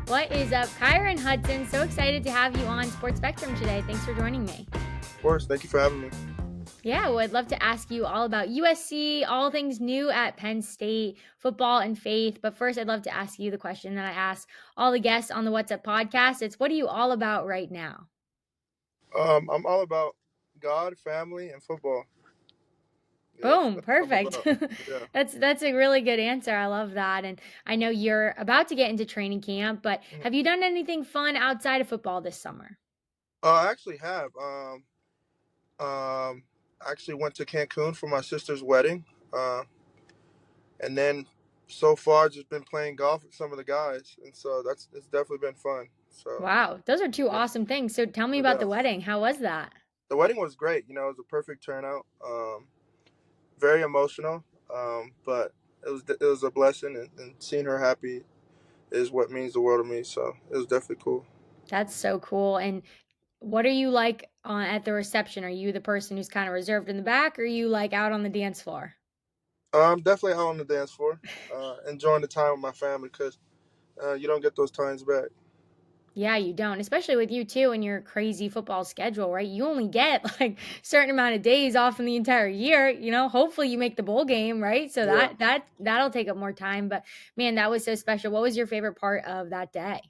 What is up? Kyron Hudson, so excited to have you on Sports Spectrum today. Thanks for joining me. Of course, thank you for having me. Yeah, well, I'd love to ask you all about USC, all things new at Penn State, football and faith. But first, I'd love to ask you the question that I ask all the guests on the What's Up podcast. It's what are you all about right now? I'm all about God, family, and football. Yeah, Boom, that's what I'm perfect. about. Yeah. That's a really good answer. I love that. And I know you're about to get into training camp, but Mhm. have you done anything fun outside of football this summer? I actually have. I actually went to Cancun for my sister's wedding, and then so far just been playing golf with some of the guys, and so it's definitely been fun. So Wow, those are two yeah, awesome things. So tell me no about the doubt. wedding. How was that? The wedding was great. It was a perfect turnout. Very emotional, but it was a blessing, and seeing her happy is what means the world to me. So it was definitely cool. That's so cool. And what are you like at the reception? Are you the person who's kind of reserved in the back, or are you like out on the dance floor? I'm definitely out on the dance floor, enjoying the time with my family because you don't get those times back. Yeah, you don't, especially with you too and your crazy football schedule, right? You only get like certain amount of days off in the entire year, Hopefully you make the bowl game, right? So Yeah, that'll take up more time, but man, that was so special. What was your favorite part of that day?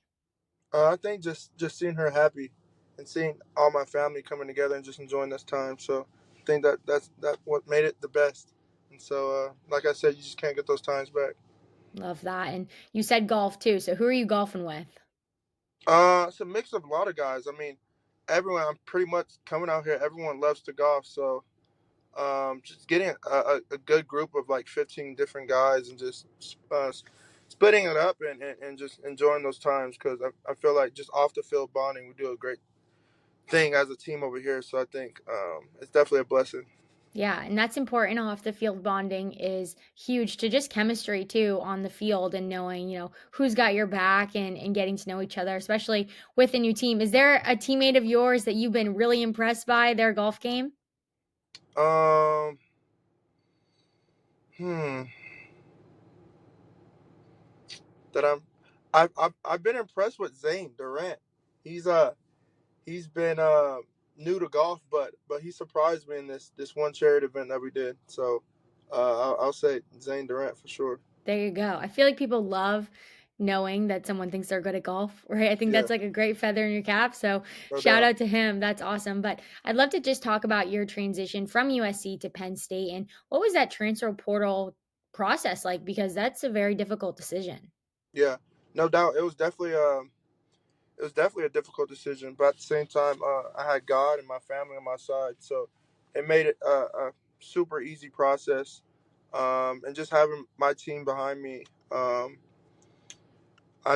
I think just seeing her happy, and seeing all my family coming together and just enjoying this time. So I think that's what made it the best. And so, like I said, you just can't get those times back. Love that. And you said golf too. So who are you golfing with? It's a mix of a lot of guys. I mean, everyone. I'm pretty much coming out here. Everyone loves to golf, so just getting a good group of like 15 different guys and just splitting it up and just enjoying those times because I feel like just off the field bonding, we do a great thing as a team over here. So I think it's definitely a blessing. Yeah, and that's important. Off the field bonding is huge to just chemistry too on the field and knowing, who's got your back and getting to know each other, especially with a new team. Is there a teammate of yours that you've been really impressed by their golf game? Um, hmm, that I've been impressed with Zane Durant. He's he's been new to golf, but he surprised me in this one charity event that we did. So I'll say Zane Durant for sure. There you go. I feel like people love knowing that someone thinks they're good at golf, right? I think Yeah, that's like a great feather in your cap. So no shout doubt. out to him. That's awesome. But I'd love to just talk about your transition from USC to Penn State and what was that transfer portal process like? Because that's a very difficult decision. Yeah, no doubt. It was definitely a difficult decision, but at the same time, I had God and my family on my side, so it made it a super easy process. And just having my team behind me, and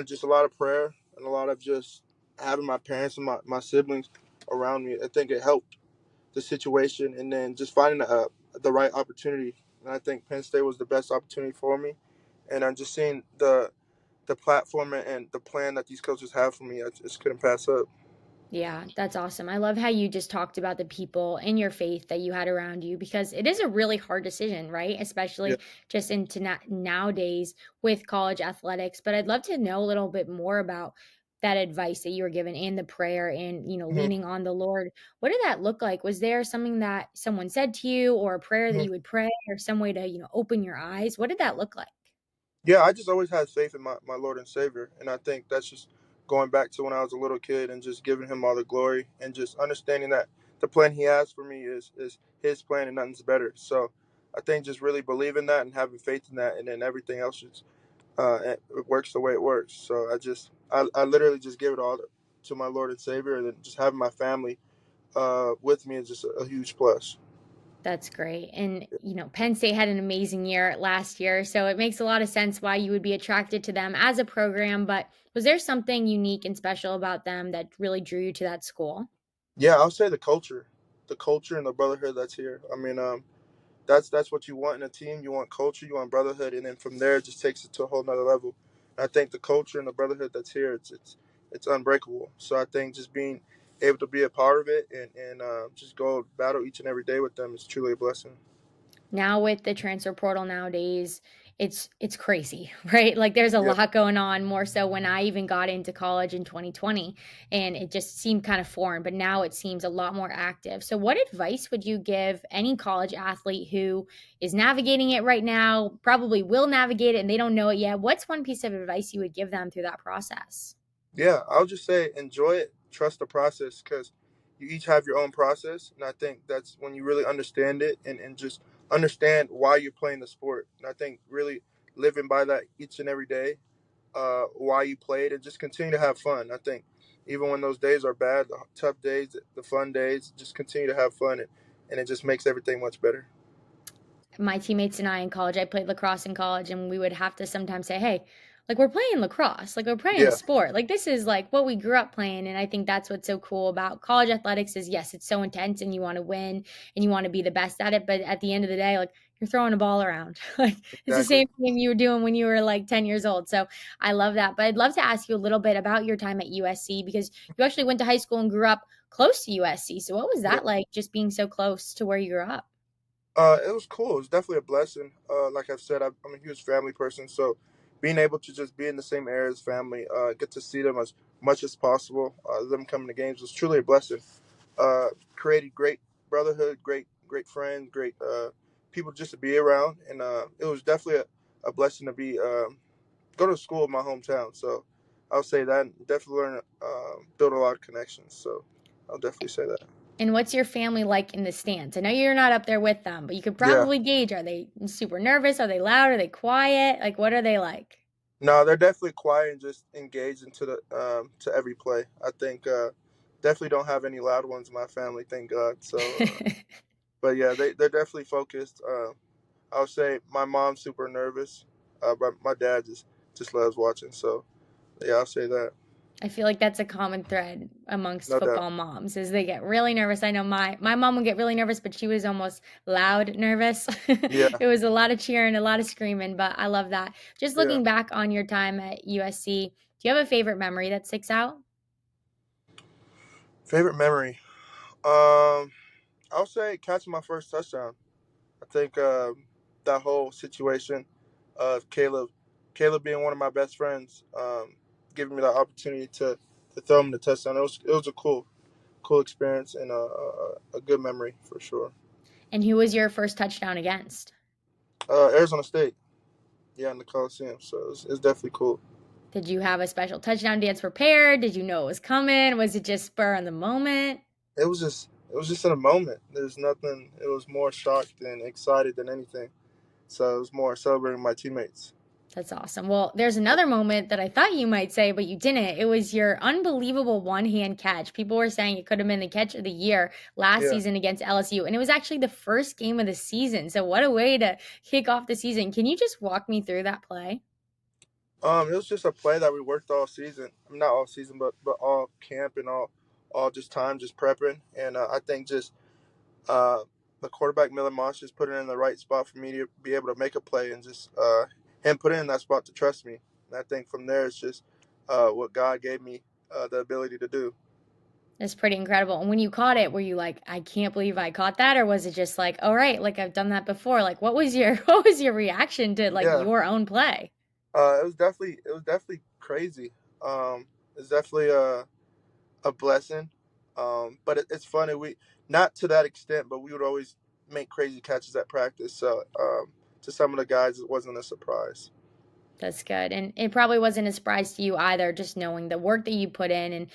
just a lot of prayer and a lot of just having my parents and my siblings around me. I think it helped the situation, and then just finding the right opportunity. And I think Penn State was the best opportunity for me. And I'm just seeing the platform and the plan that these coaches have for me. I just couldn't pass up. Yeah, that's awesome. I love how you just talked about the people in your faith that you had around you because it is a really hard decision, right? Yeah. Especially just into nowadays with college athletics. But I'd love to know a little bit more about that advice that you were given and the prayer and, Mhm. leaning on the Lord. What did that look like? Was there something that someone said to you or a prayer that Mhm. you would pray or some way to, open your eyes? What did that look like? Yeah, I just always had faith in my Lord and Savior. And I think that's just going back to when I was a little kid and just giving him all the glory and just understanding that the plan he has for me is his plan and nothing's better. So I think just really believing that and having faith in that, and then everything else just it works the way it works. So I literally just give it all to my Lord and Savior, and then just having my family with me is just a huge plus. That's great. And, Penn State had an amazing year last year. So it makes a lot of sense why you would be attracted to them as a program. But was there something unique and special about them that really drew you to that school? Yeah, I'll say the culture and the brotherhood that's here. I mean, that's what you want in a team. You want culture, you want brotherhood, and then from there, it just takes it to a whole nother level. And I think the culture and the brotherhood that's here, it's unbreakable. So I think just being able to be a part of it and just go battle each and every day with them is truly a blessing. Now, with the transfer portal nowadays, it's crazy, right? Like there's a Yeah. lot going on more so when I even got into college in 2020 and it just seemed kind of foreign, but now it seems a lot more active. So what advice would you give any college athlete who is navigating it right now, probably will navigate it and they don't know it yet? What's one piece of advice you would give them through that process? Yeah, I'll just say enjoy it, trust the process, because you each have your own process. And I think that's when you really understand it, and just understand why you're playing the sport. And I think really living by that each and every day, why you played, and just continue to have fun. I think even when those days are bad, the tough days, the fun days, just continue to have fun, and it just makes everything much better. My teammates and I in college, I played lacrosse in college, and we would have to sometimes say, "Hey, like we're playing lacrosse, like we're playing a Yeah, sport. Like this is like what we grew up playing." And I think that's what's so cool about college athletics is yes, it's so intense and you want to win and you want to be the best at it, but at the end of the day, like you're throwing a ball around. Like it's the exactly. same thing you were doing when you were like 10 years old. So I love that. But I'd love to ask you a little bit about your time at USC because you actually went to high school and grew up close to USC. So what was Yeah. that like just being so close to where you grew up? It was cool. It was definitely a blessing. Like I've said, I'm a huge family person, so being able to just be in the same area as family, get to see them as much as possible, them coming to games was truly a blessing. Created great brotherhood, great friends, great people just to be around, and it was definitely a blessing to be go to school in my hometown. So I'll say that and definitely learn, build a lot of connections. So I'll definitely say that. And what's your family like in the stands? I know you're not up there with them, but you could Yeah. probably gauge, are they super nervous? Are they loud? Are they quiet? Like, what are they like? No, they're definitely quiet and just engaged into the to every play. I think definitely don't have any loud ones in my family, thank God. So, but yeah, they're definitely focused. I would say my mom's super nervous, but my dad just loves watching. So yeah, I'll say that, I feel like that's a common thread amongst no doubt. football moms is they get really nervous. I know my mom would get really nervous, but she was almost loud nervous. Yeah, It was a lot of cheering, a lot of screaming, but I love that. Just yeah. looking back on your time at USC, do you have a favorite memory that sticks out? Favorite memory. Um, I'll say catching my first touchdown. I think that whole situation of Caleb being one of my best friends, giving me the opportunity to throw him the touchdown. It was a cool experience and a good memory for sure. And who was your first touchdown against? Arizona State, yeah, in the Coliseum. So it's definitely cool. Did you have a special touchdown dance prepared? Did you know it was coming? Was it just spur on the moment? It was just in a moment. There's nothing. It was more shocked and excited than anything. So it was more celebrating my teammates. That's awesome. Well, there's another moment that I thought you might say, but you didn't. It was your unbelievable one hand catch. People were saying it could have been the catch of the year last Yeah. season against LSU. And it was actually the first game of the season. So, what a way to kick off the season. Can you just walk me through that play? It was just a play that we worked all season. I mean, not all season, but all camp and all just time, just prepping. And I think just uh, the quarterback Miller Moss just put it in the right spot for me to be able to make a play, and just him put it in that spot to trust me. And I think from there it's just what God gave me the ability to do. That's pretty incredible. And when you caught it, were you like, I can't believe I caught that? Or was it just like, all right, like I've done that before? Like what was your what was your reaction to like Yeah, your own play? it was definitely crazy. It's definitely a blessing. But it's funny, we not to that extent, but we would always make crazy catches at practice. So to some of the guys, it wasn't a surprise. That's good. And it probably wasn't a surprise to you either, just knowing the work that you put in. And,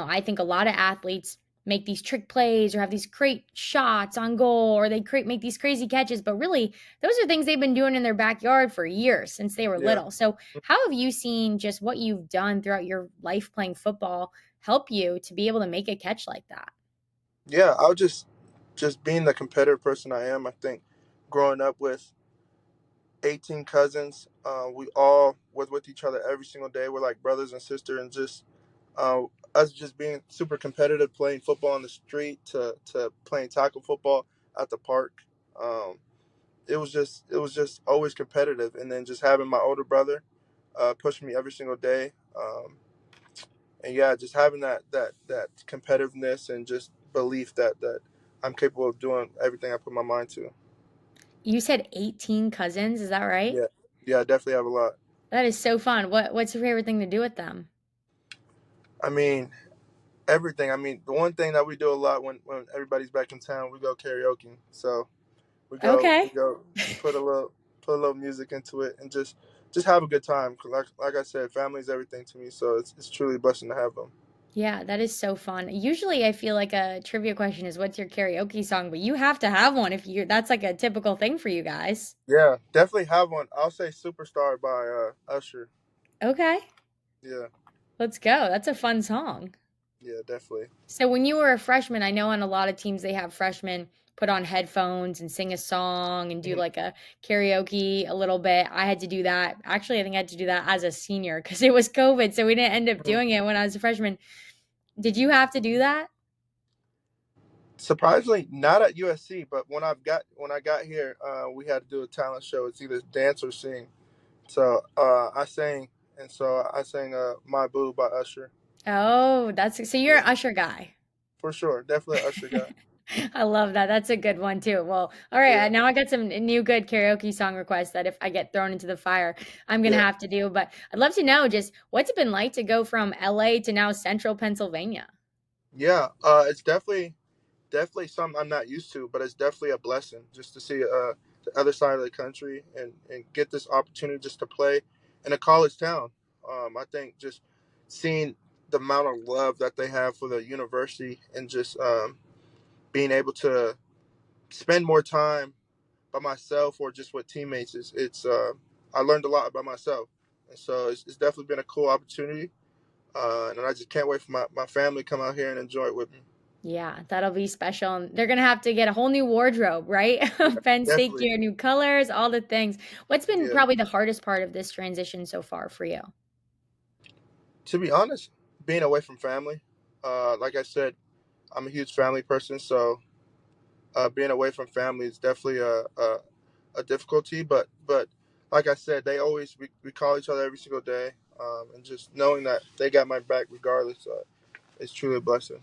I think a lot of athletes make these trick plays or have these great shots on goal or they make these crazy catches. But really, those are things they've been doing in their backyard for years since they were Yeah, little. So, how have you seen just what you've done throughout your life playing football help you to be able to make a catch like that? yeah. I'll just being the competitive person I am. I think growing up with 18 cousins, we all was with each other every single day. We're like brothers and sisters, and just uh, us just being super competitive, playing football on the street to playing tackle football at the park. Um, it was just always competitive, and then just having my older brother pushing me every single day. And yeah, just having that competitiveness and just belief that I'm capable of doing everything I put my mind to. You said 18 cousins, is that right? Yeah, Yeah, I definitely have a lot. That is so fun. What's your favorite thing to do with them? I mean, everything. I mean, the one thing that we do a lot when everybody's back in town, we go karaoke. So we Okay. go put a little put a little music into it and just have a good time. 'Cause like I said, family is everything to me. So it's truly a blessing to have them. Yeah, that is so fun. Usually I feel like a trivia question is what's your karaoke song, but you have to have one if you that's like a typical thing for you guys. Yeah, definitely have one. I'll say "Superstar" by Usher. Okay. Yeah, Let's go. That's a fun song. yeah, definitely. So when you were a freshman, I know on a lot of teams they have freshmen put on headphones and sing a song and do Mhm. like a karaoke a little bit. I had to do that. Actually, I think I had to do that as a senior because it was COVID, so we didn't end up Mhm. doing it when I was a freshman. Did you have to do that? Surprisingly, not at USC, but when I got here, we had to do a talent show. It's either dance or sing. So I sang, and so I sang "My Boo" by Usher. Oh, that's so you're Yeah, an Usher guy. for sure, definitely an Usher guy. I love that. That's a good one too. Well, all right. Yeah, Now I got some new good karaoke song requests that if I get thrown into the fire, I'm gonna yeah, have to do. But I'd love to know just what's it been like to go from LA to now central Pennsylvania? yeah. It's definitely something I'm not used to, but it's definitely a blessing just to see the other side of the country and get this opportunity just to play in a college town. I think just seeing the amount of love that they have for the university and just being able to spend more time by myself or just with teammates is it's I learned a lot about myself, and so it's definitely been a cool opportunity. And I just can't wait for my family to come out here and enjoy it with me. Yeah, that'll be special. And they're gonna have to get a whole new wardrobe, right? Yeah, Penn State definitely. gear, new colors, all the things. What's been Yeah. probably the hardest part of this transition so far for you? To be honest, being away from family, like I said, I'm a huge family person, so being away from family is definitely a difficulty. But like I said, we call each other every single day, and just knowing that they got my back regardless, is truly a blessing.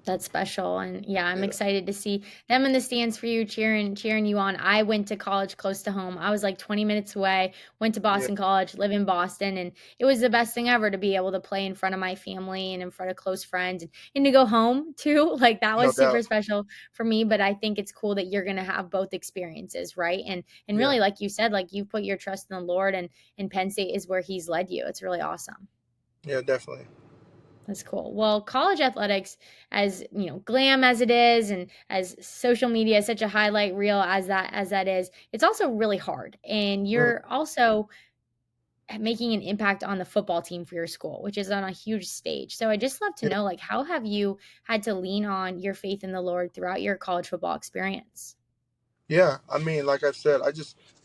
That's special, and yeah, I'm Yeah, excited to see them in the stands for you, cheering you on. I went to college close to home. I was like 20 minutes away. Went to yeah, Boston College, live in Boston, and it was the best thing ever to be able to play in front of my family and in front of close friends, and to go home too. Like that no was super doubt. special for me. But I think it's cool that you're gonna have both experiences, right? And Yeah, really, like you said, like you put your trust in the Lord, and Penn State is where He's led you. It's really awesome. yeah, definitely. That's cool. Well, college athletics, as you know, glam as it is, and as social media is such a highlight reel as that is, it's also really hard. And Mhm. you're also making an impact on the football team for your school, which is on a huge stage. So I just love to Yeah. know, like, how have you had to lean on your faith in the Lord throughout your college football experience? Yeah, I mean, like I said,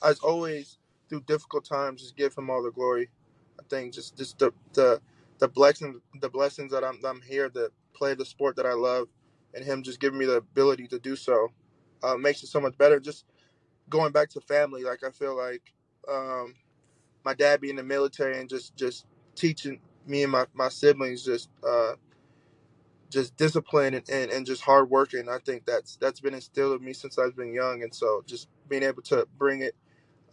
I always through difficult times just give him all the glory. I think just the blessings that I'm here to play the sport that I love, and him just giving me the ability to do so, makes it so much better. Just going back to family, like I feel like um, my dad being in the military and just teaching me and my siblings just discipline and just hard working. I think that's been instilled in me since I've been young, and so just being able to bring it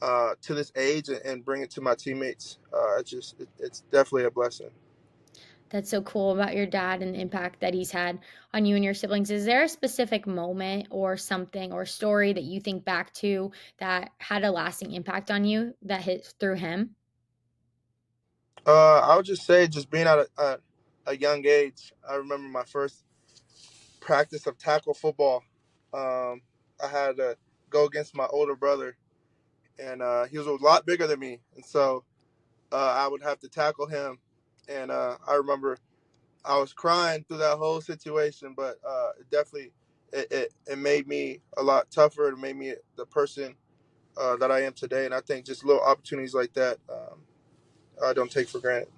to this age and bring it to my teammates, it's definitely a blessing. That's so cool about your dad and the impact that he's had on you and your siblings. Is there a specific moment or something or story that you think back to that had a lasting impact on you that hit through him? I would just say, just being at a young age, I remember my first practice of tackle football. Um, I had to go against my older brother, and he was a lot bigger than me, and so I would have to tackle him. And I remember I was crying through that whole situation, but it definitely it made me a lot tougher. It made me the person that I am today, and I think just little opportunities like that I don't take for granted.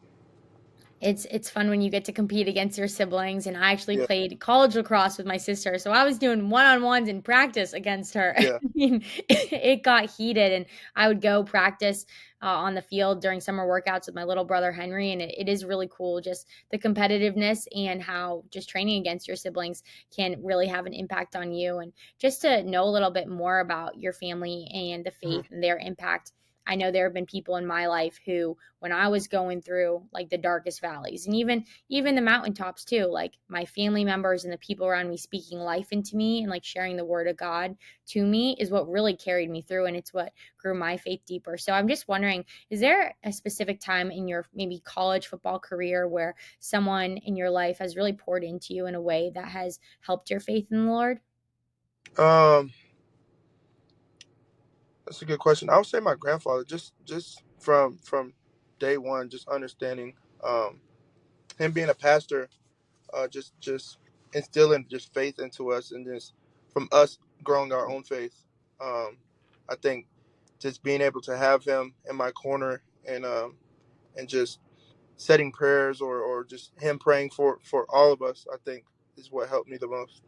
It's fun when you get to compete against your siblings, and I actually Yeah, played college lacrosse with my sister, so I was doing one-on-ones in practice against her. I yeah, mean, it got heated, and I would go practice on the field during summer workouts with my little brother Henry, and it is really cool, just the competitiveness and how just training against your siblings can really have an impact on you, and just to know a little bit more about your family and the mhm, faith and their impact. I know there have been people in my life who, when I was going through like the darkest valleys, and even the mountaintops too, like my family members and the people around me speaking life into me and like sharing the word of God to me is what really carried me through, and it's what grew my faith deeper. So I'm just wondering, is there a specific time in your maybe college football career where someone in your life has really poured into you in a way that has helped your faith in the Lord? Um, that's a good question. I would say my grandfather, just from day one, just understanding him being a pastor, just instilling just faith into us, and just from us growing our own faith. Um, I think just being able to have him in my corner, and just setting prayers, or just him praying for all of us, I think is what helped me the most.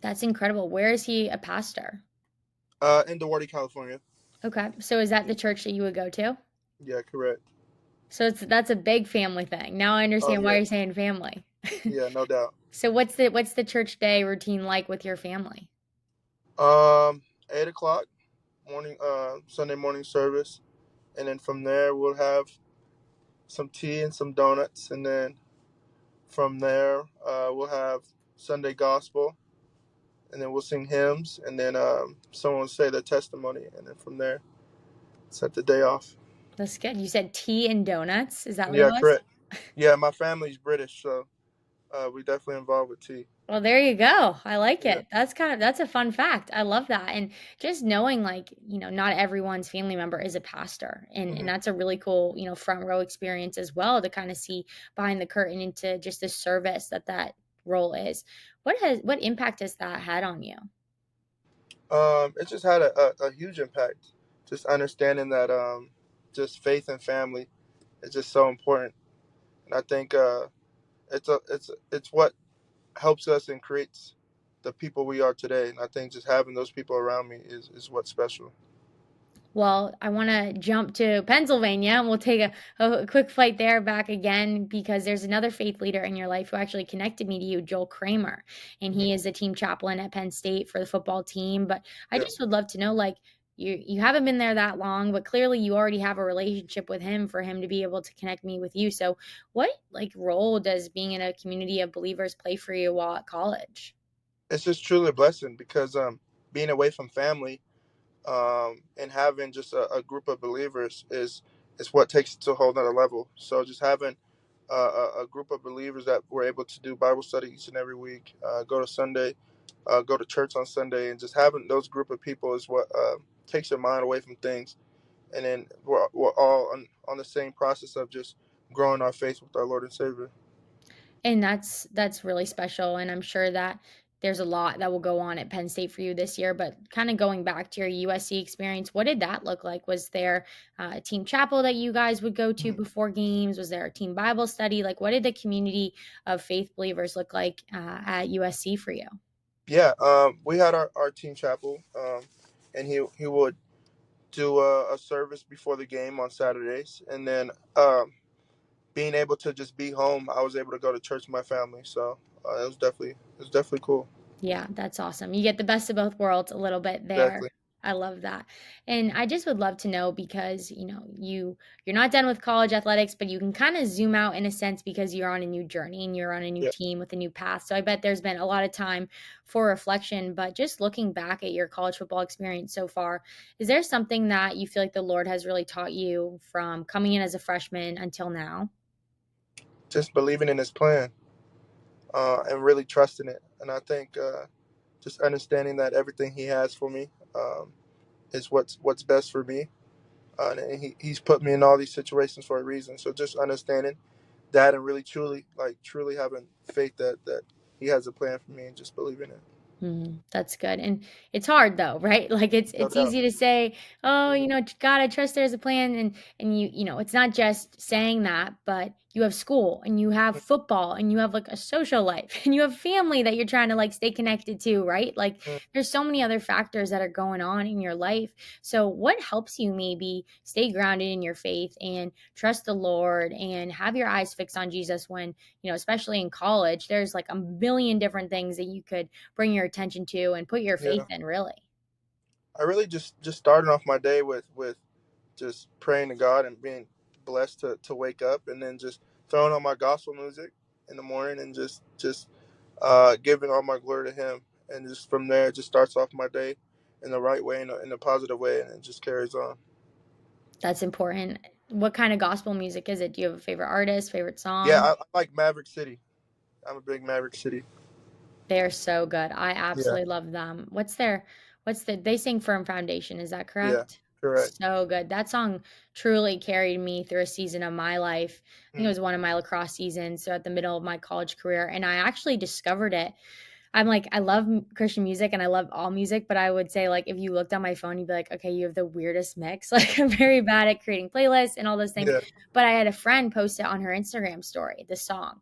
That's incredible. Where is he a pastor? In Duarte, California. Okay. So is that the church that you would go to? Yeah, correct. So that's a big family thing. Now I Oh understand why yeah, you're saying family. yeah, no doubt. So what's the church day routine like with your family? 8 o'clock morning, Sunday morning service, and then from there we'll have some tea and some donuts, and then from there we'll have Sunday gospel, and then we'll sing hymns, and then someone will say their testimony, and then from there set the day off. That's good. You said tea and donuts. Is that what it Yeah, was? correct. Yeah, my family's British, so we definitely involved with tea. Well, there you go. I like Yeah. it. That's a fun fact. I love that. And just knowing like, not everyone's family member is a pastor. And Hmm. that's a really cool, front row experience as well to kind of see behind the curtain into just the service that role is. What impact has that had on you? It just had a huge impact. Just understanding that just faith and family is just so important, and I think it's what helps us and creates the people we are today. And I think just having those people around me is what's special. Well, I want to jump to Pennsylvania and we'll take a quick flight there back again because there's another faith leader in your life who actually connected me to you, Joel Kramer. And Hmm. he is the team chaplain at Penn State for the football team. But I Yeah, just would love to know like, you haven't been there that long, but clearly you already have a relationship with him for him to be able to connect me with you. So, what like role does being in a community of believers play for you while at college? it's just truly a blessing because being away from family, and having just a group of believers is what takes it to a whole nother level. So just having a group of believers that were able to do Bible study each and every week, go to church on Sunday, and just having those group of people is what takes your mind away from things. And then we're all on the same process of just growing our faith with our Lord and Savior. And that's really special, and I'm sure that there's a lot that will go on at Penn State for you this year, but kinda going back to your USC experience, what did that look like? Was there, a team chapel that you guys would go to Mhm. before games? Was there a team Bible study? Like, what did the community of faith believers look like, at USC for you? Yeah, we had our team chapel, and he would do a service before the game on Saturdays, and then being able to just be home, I was able to go to church with my family. So it was definitely cool. Yeah, that's awesome. You get the best of both worlds a little bit there. Exactly. I love that. And I just would love to know because, you're not done with college athletics, but you can kind of zoom out in a sense because you're on a new journey and you're on a new Yeah. team with a new path. So I bet there's been a lot of time for reflection, but just looking back at your college football experience so far, is there something that you feel like the Lord has really taught you from coming in as a freshman until now? Just believing in his plan, and really trusting it. And I think just understanding that everything he has for me, is what's best for me. And he's put me in all these situations for a reason. So just understanding that, and really truly having faith that he has a plan for me, and just believing it. Mhm, that's good, and it's hard though, right? Like, No it's doubt. easy to say, "Oh, Hmm. God, I trust there's a plan," and it's not just saying that, but you have school, and you have football, and you have, like, a social life, and you have family that you're trying to, like, stay connected to, right? Like, there's so many other factors that are going on in your life, so what helps you maybe stay grounded in your faith and trust the Lord and have your eyes fixed on Jesus when, especially in college, there's, like, a million different things that you could bring your attention to and put your faith Yeah. in really. I really just started off my day with just praying to God and being blessed to wake up, and then just throwing on my gospel music in the morning and just giving all my glory to Him. And just from there, it just starts off my day in the right way, in a positive way, and it just carries on. That's important. What kind of gospel music is it? Do you have a favorite artist, favorite Yeah, song? I like Maverick City. I'm a big Maverick City. They're so good. I Yeah, absolutely love them. They sing Firm Foundation, is that yeah, correct? correct. So good. That song truly carried me through a season of my life. I think it Mm, was one of my lacrosse seasons, so at the middle of my college career, and I actually discovered it. I'm like, I love Christian music and I love all music, but I would say, like, if you looked on my phone, you'd be like, okay, you have the weirdest mix. Like, I'm very bad at creating playlists and all those things. yeah. But I had a friend post it on her Instagram story, the song.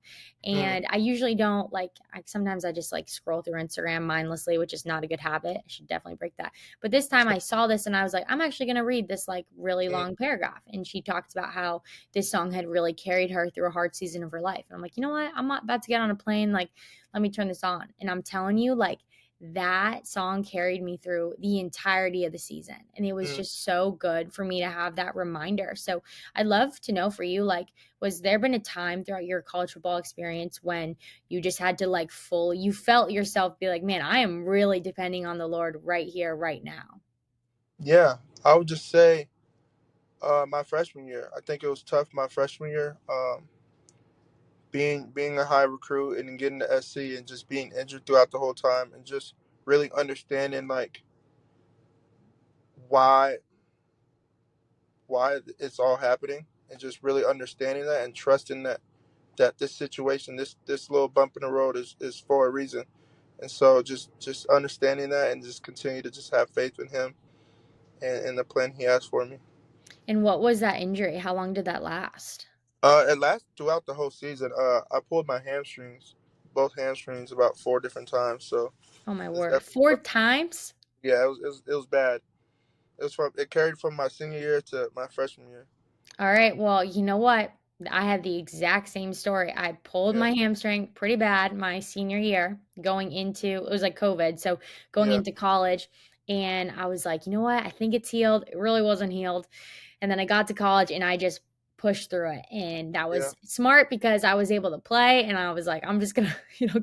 Mm, And I usually don't like, sometimes I just like scroll through Instagram mindlessly, which is not a good habit. I should definitely break that. But this time I saw this and I was like, I'm actually going to read this like really mm, long paragraph. And she talked about how this song had really carried her through a hard season of her life. And I'm like, you know what? I'm not about to get on a plane. Like, let me turn this on. And I'm telling you, like, that song carried me through the entirety of the season. And it was mm. just so good for me to have that reminder. So I'd love to know for you, like, was there been a time throughout your college football experience when you just had to like you felt yourself be like, man, I am really depending on the Lord right here, right now? Yeah, I would just say my freshman year. I think it was tough my freshman year. Being a high recruit and then getting to SC and just being injured throughout the whole time and just really understanding like why why it's all happening and just really understanding that and trusting that this situation, this little bump in the road is for a reason. And so just understanding that and just continue to just have faith in Him and the plan He has for me. And what was that injury? How long did that last? It lasted throughout the whole season. I pulled my hamstrings, both hamstrings, about 4 different times. So Oh my it's word. definitely, 4 times? yeah, it was bad. It carried from my senior year to my freshman year. All right. Well, you know what? I had the exact same story. I pulled Yeah, my hamstring pretty bad my senior year going into it was like COVID. So going yeah, into college and I was like, you know what? I think it's healed. It really wasn't healed. And then I got to college and I just pushed through it. And that yeah, was smart because I was able to play and I was like, I'm just gonna,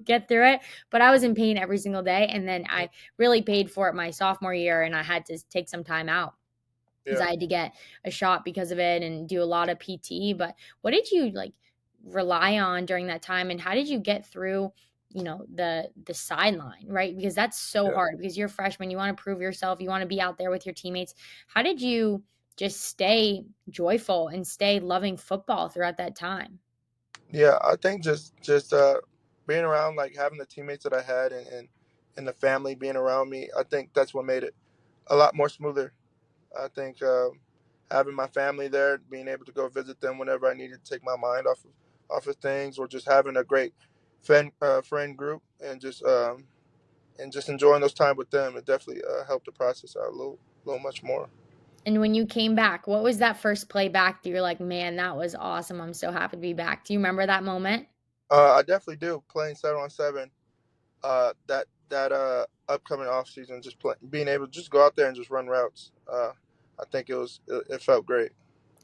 get through it. But I was in pain every single day. And then mm, I really paid for it my sophomore year and I had to take some time out because yeah, I had to get a shot because of it and do a lot of PT. But what did you like rely on during that time, and how did you get through? The sideline, right? Because that's so yeah. hard because you're a freshman, you want to prove yourself, you want to be out there with your teammates. How did you just stay joyful and stay loving football throughout that time? Yeah, I think just being around like having the teammates that I had and the family being around me, I think that's what made it a lot more smoother. I think having my family there, being able to go visit them whenever I needed to take my mind off of things, or just having a great friend group and just enjoying those time with them, it definitely helped the process out a little much more. And when you came back, what was that first play back that you're like, man, that was awesome, I'm so happy to be back? Do you remember that moment? I definitely do playing 7-on-7. That upcoming off season, being able to just go out there and just run routes. I think it felt great.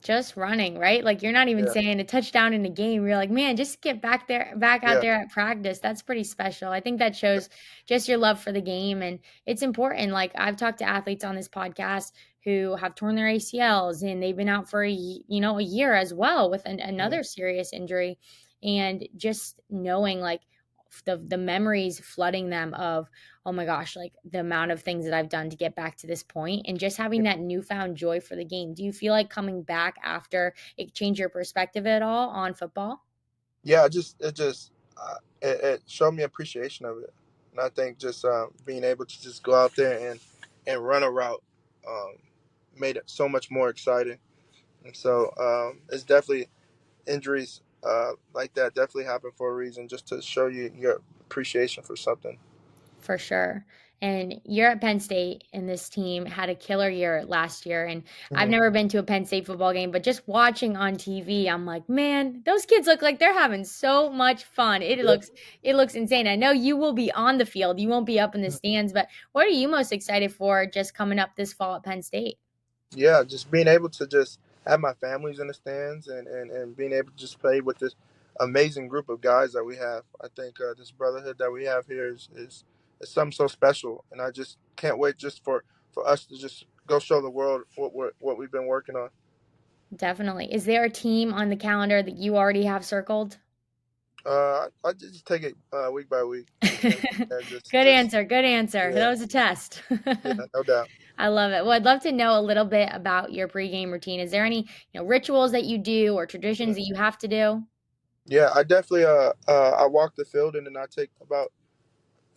Just running, right? Like you're not even Yeah, saying a touchdown in a game. You're like, man, just get back out yeah, there at practice. That's pretty special. I think that shows just your love for the game. And it's important. Like I've talked to athletes on this podcast who have torn their ACLs and they've been out for a year as well with mm, another serious injury. And just knowing like the memories flooding them of, oh my gosh, like the amount of things that I've done to get back to this point and just having yeah. that newfound joy for the game. Do you feel like coming back after it changed your perspective at all on football? Yeah, it showed me appreciation of it, and I think just being able to just go out there and run a route um, made it so much more exciting. And so it's definitely injuries like that definitely happen for a reason, just to show you your appreciation for something. For sure. And you're at Penn State, and this team had a killer year last year. And I've Mhm. never been to a Penn State football game, but just watching on TV, I'm like, man, those kids look like they're having so much fun. Yeah. It looks insane. I know you will be on the field, you won't be up in the stands, but what are you most excited for just coming up this fall at Penn State? Yeah, just being able to just have my families in the stands and being able to just play with this amazing group of guys that we have. I think this brotherhood that we have here is something so special, and I just can't wait just for us to just go show the world what we've been working on. Definitely. Is there a team on the calendar that you already have circled? I just take it week by week, and Good just answer. Good answer. yeah, That was a test. yeah, no doubt. I love it. Well, I'd love to know a little bit about your pregame routine. Is there any, rituals that you do or traditions that you have to do? Yeah, I definitely I walk the field and then I take about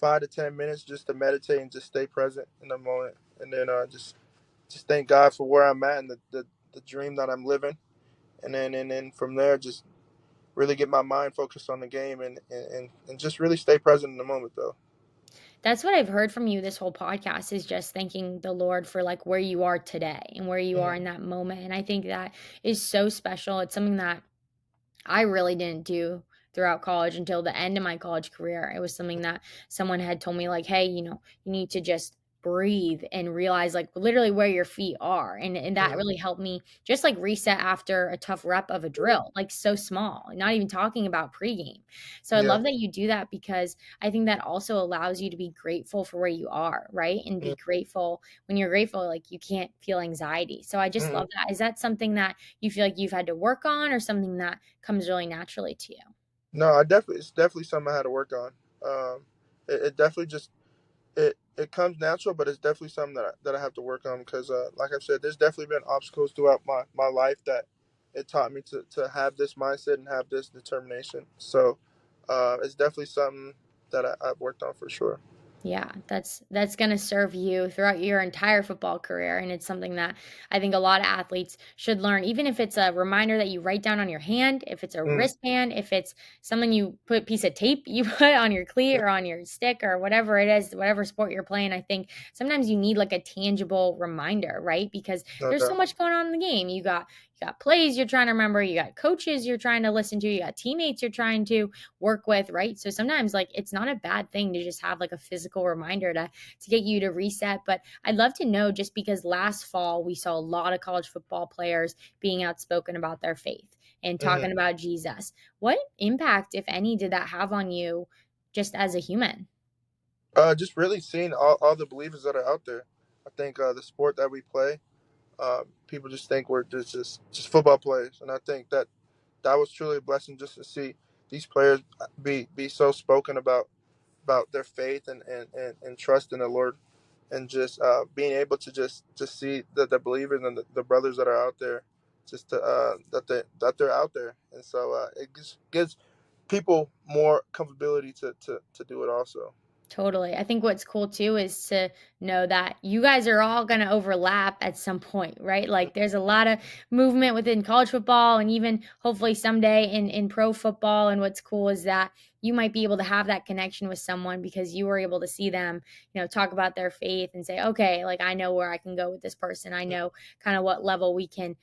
5 to 10 minutes just to meditate and just stay present in the moment, and then just thank God for where I'm at and the dream that I'm living, and then from there just really get my mind focused on the game and just really stay present in the moment though. That's what I've heard from you this whole podcast is just thanking the Lord for like where you are today and where you are Hmm. in that moment. And I think that is so special. It's something that I really didn't do throughout college until the end of my college career. It was something that someone had told me, like, hey, you need to just breathe and realize like literally where your feet are. And that Hmm. really helped me just like reset after a tough rep of a drill, like so small, not even talking about pregame. So I Yeah. love that you do that because I think that also allows you to be grateful for where you are, right? And be grateful when you're grateful, like you can't feel anxiety. So I just Hmm. love that. Is that something that you feel like you've had to work on or something that comes really naturally to you? No, I definitely it's definitely something I had to work on. It definitely just it comes natural, but it's definitely something that I have to work on because, like I've said, there's definitely been obstacles throughout my life that it taught me to have this mindset and have this determination. So it's definitely something that I've worked on for sure. Yeah, that's going to serve you throughout your entire football career, and it's something that I think a lot of athletes should learn, even if it's a reminder that you write down on your hand, if it's a Mm, wristband, if it's something you put piece of tape you put on your cleat mm, or on your stick or whatever it is, whatever sport you're playing. I think sometimes you need like a tangible reminder, right? Because no there's so doubt. much going on in the game. You got plays you're trying to remember, you got coaches you're trying to listen to, you got teammates you're trying to work with, right? So sometimes like it's not a bad thing to just have like a physical reminder to get you to reset. But I'd love to know, just because last fall we saw a lot of college football players being outspoken about their faith and Hmm. talking about Jesus. What impact, if any, did that have on you just as a human? Just really seeing all the believers that are out there. I think the sport that we play, people just think we're just football players, and I think that was truly a blessing just to see these players be so spoken about their faith and trust in the Lord, and just being able to just see the believers and the brothers that are out there, just to, that they're out there, and so it gives people more comfortability to do it also. Totally. I think what's cool too is to know that you guys are all going to overlap at some point, right? Like there's a lot of movement within college football and even hopefully someday in pro football. And what's cool is that you might be able to have that connection with someone because you were able to see them, talk about their faith and say, okay, like I know where I can go with this person. I know kind of what level we can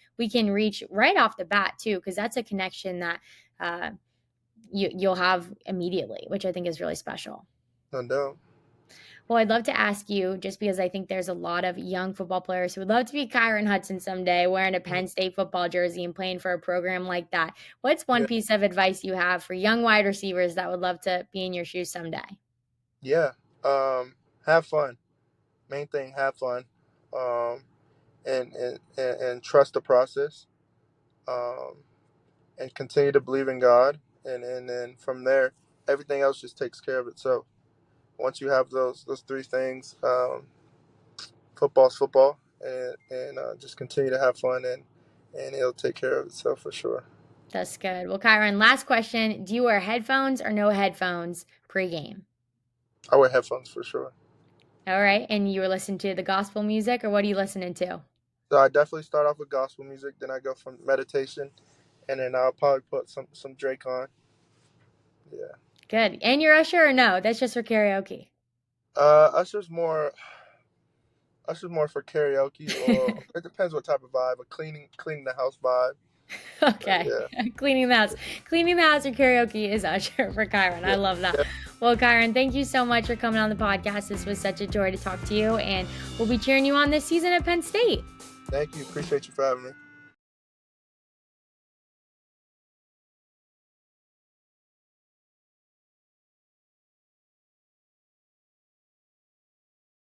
reach right off the bat too, because that's a connection that you'll have immediately, which I think is really special. No doubt. Well, I'd love to ask you, just because I think there's a lot of young football players who would love to be Kyron Hudson someday, wearing a Mhm. Penn State football jersey and playing for a program like that. What's one Yeah, piece of advice you have for young wide receivers that would love to be in your shoes someday? yeah. Have fun. Main thing, have fun. Um, and trust the process. Um, and continue to believe in God, and then from there, everything else just takes care of itself. Once you have those three things, football's football, and just continue to have fun, and it'll take care of itself for sure. That's good. Well, Kyron, last question. Do you wear headphones or no headphones pregame? I wear headphones for sure. All right. And you were listening to the gospel music, or what are you listening to? So I definitely start off with gospel music, then I go from meditation, and then I'll probably put some Drake on. Yeah. Good. And your usher or no? That's just for karaoke. Usher's more for karaoke, or it depends what type of vibe. A cleaning the house vibe. But Okay. yeah, Cleaning the house. Cleaning the house or karaoke is Usher for Kyron. I yeah, love that. yeah. Well, Kyron, thank you so much for coming on the podcast. This was such a joy to talk to you, and we'll be cheering you on this season at Penn State. Thank you. Appreciate you for having me.